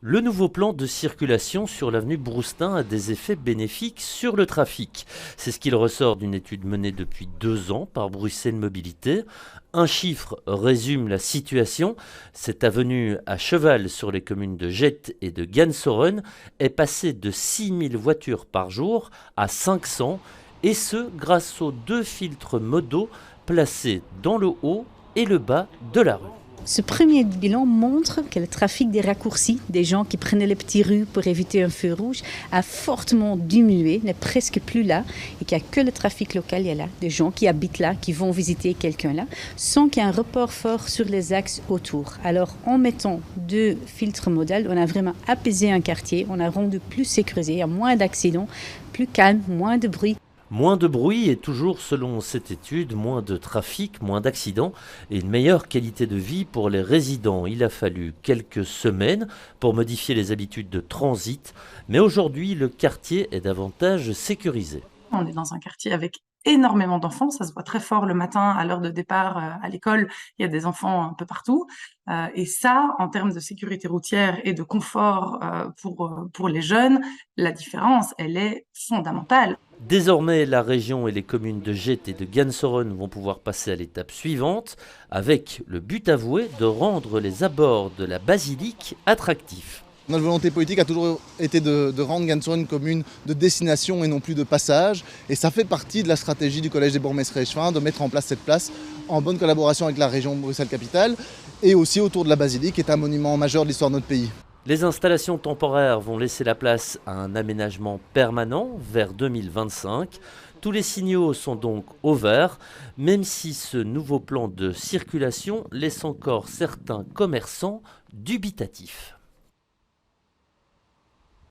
Le nouveau plan de circulation sur l'avenue Broustin a des effets bénéfiques sur le trafic. C'est ce qu'il ressort d'une étude menée depuis 2 ans par Bruxelles Mobilité. Un chiffre résume la situation. Cette avenue à cheval sur les communes de Jette et de Gansoren est passée de 6000 voitures par jour à 500, et ce grâce aux 2 filtres modaux placés dans le haut et le bas de la rue. Ce premier bilan montre que le trafic des raccourcis, des gens qui prenaient les petites rues pour éviter un feu rouge, a fortement diminué, n'est presque plus là, et qu'il n'y a que le trafic local, il y a là, des gens qui habitent là, qui vont visiter quelqu'un là, sans qu'il y ait un report fort sur les axes autour. Alors, en mettant 2 filtres modaux, on a vraiment apaisé un quartier, on a rendu plus sécurisé, il y a moins d'accidents, plus calme, moins de bruit. Moins de bruit et toujours selon cette étude, moins de trafic, moins d'accidents et une meilleure qualité de vie pour les résidents. Il a fallu quelques semaines pour modifier les habitudes de transit, mais aujourd'hui le quartier est davantage sécurisé. On est dans un quartier avec énormément d'enfants, ça se voit très fort le matin à l'heure de départ à l'école, il y a des enfants un peu partout. Et ça, en termes de sécurité routière et de confort pour les jeunes, la différence, elle est fondamentale. Désormais, la région et les communes de Jette et de Gansoren vont pouvoir passer à l'étape suivante, avec le but avoué de rendre les abords de la basilique attractifs. Notre volonté politique a toujours été de rendre Gansoren une commune de destination et non plus de passage. Et ça fait partie de la stratégie du Collège des bourgmestres réchevins de mettre en place cette place en bonne collaboration avec la région Bruxelles-Capitale et aussi autour de la basilique, qui est un monument majeur de l'histoire de notre pays. Les installations temporaires vont laisser la place à un aménagement permanent vers 2025. Tous les signaux sont donc au vert, même si ce nouveau plan de circulation laisse encore certains commerçants dubitatifs.